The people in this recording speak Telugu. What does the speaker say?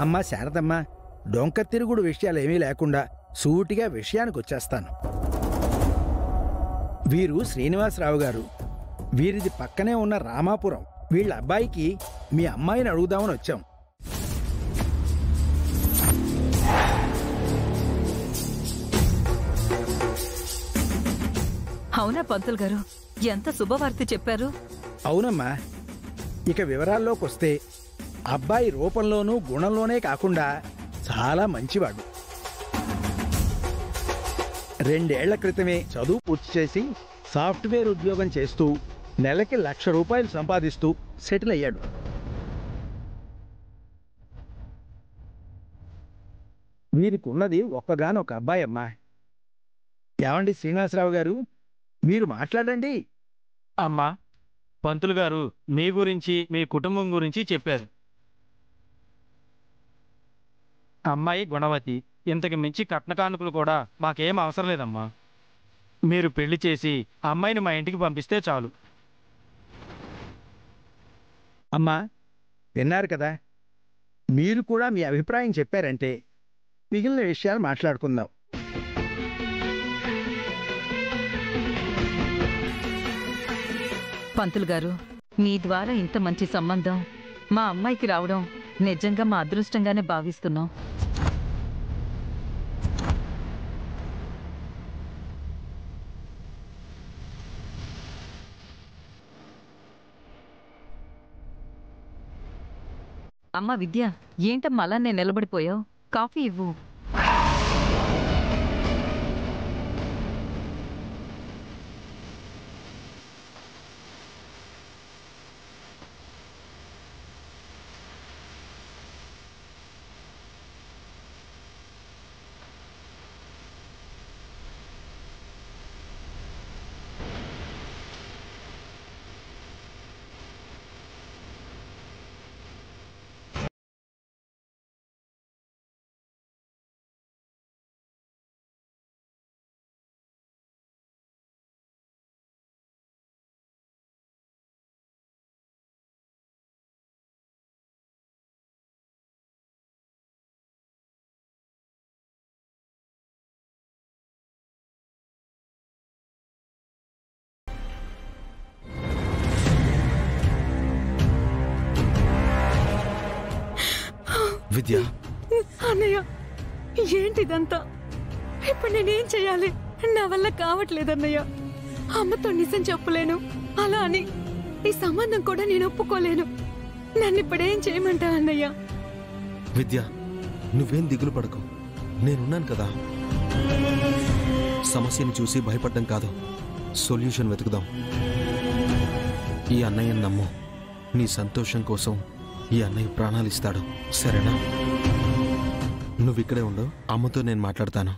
అమ్మా శారదమ్మ, డొంక తిరుగుడు విషయాలేమీ లేకుండా సూటిగా విషయానికి వచ్చేస్తాను. వీరు శ్రీనివాసరావు గారు. వీరిది పక్కనే ఉన్న రామాపురం. వీళ్ళ అబ్బాయికి మీ అమ్మాయిని అడుగుదామని వచ్చాం. అవునా పంతులు గారు, ఎంత శుభవార్త చెప్పారు. అవునమ్మా, ఇక వివరాల్లోకి వస్తే అబ్బాయి రూపంలోనూ గుణంలోనే కాకుండా చాలా మంచివాడు. 2 ఏళ్ల క్రితమే చదువు పూర్తి చేసి సాఫ్ట్వేర్ ఉద్యోగం చేస్తూ నెలకి ₹1,00,000 సంపాదిస్తూ సెటిల్ అయ్యాడు. వీరికి ఉన్నది ఒక్కగానొక అబ్బాయి అమ్మా. ఏమండి శ్రీనివాసరావు గారు, మీరు మాట్లాడండి. అమ్మా, పంతులు గారు మీ గురించి మీ కుటుంబం గురించి చెప్పారు. అమ్మాయి గుణవతి. ఇంతకు మించి కట్న కానుకలు కూడా మాకేం అవసరం లేదమ్మా. మీరు పెళ్లి చేసి అమ్మాయిని మా ఇంటికి పంపిస్తే చాలు. అమ్మా, విన్నారు కదా, మీరు కూడా మీ అభిప్రాయం చెప్పారంటే మిగిలిన విషయాలు మాట్లాడుకుందాం. పంతులు గారు, మీ ద్వారా ఇంత మంచి సంబంధం మా అమ్మాయికి రావడం నిజంగా మా అదృష్టంగానే భావిస్తున్నాం. అమ్మ విద్య, ఏంటమ్మా అలా నేను నిలబడిపోయావు? కాఫీ ఇవ్వు. విద్య, అన్నయ్య, ఏంటిదంతా? ఇప్పుడు నేనేం చెయ్యాలి? నా వల్ల కావట్లేదన్నయ్య. అమ్మతో నిజం చెప్పలేను, అలా అని ఈ సంబంధం కూడా నేను ఒప్పుకోలేను. నన్ను ఇప్పుడేం చేయమంటా అన్నయ్య? విద్య, నువ్వేం దిగులు పడకు, నేనున్నాను కదా. సమస్యని చూసి భయపడ్డం కాదు, సొల్యూషన్ వెతుకుదాం. ఈ అన్నయ్యని నమ్ము. నీ సంతోషం కోసం ఈ అన్నయ్య ప్రాణాలు ఇస్తాడు, సరేనా? నువ్విక్కడే ఉండు, అమ్మతో నేను మాట్లాడతాను.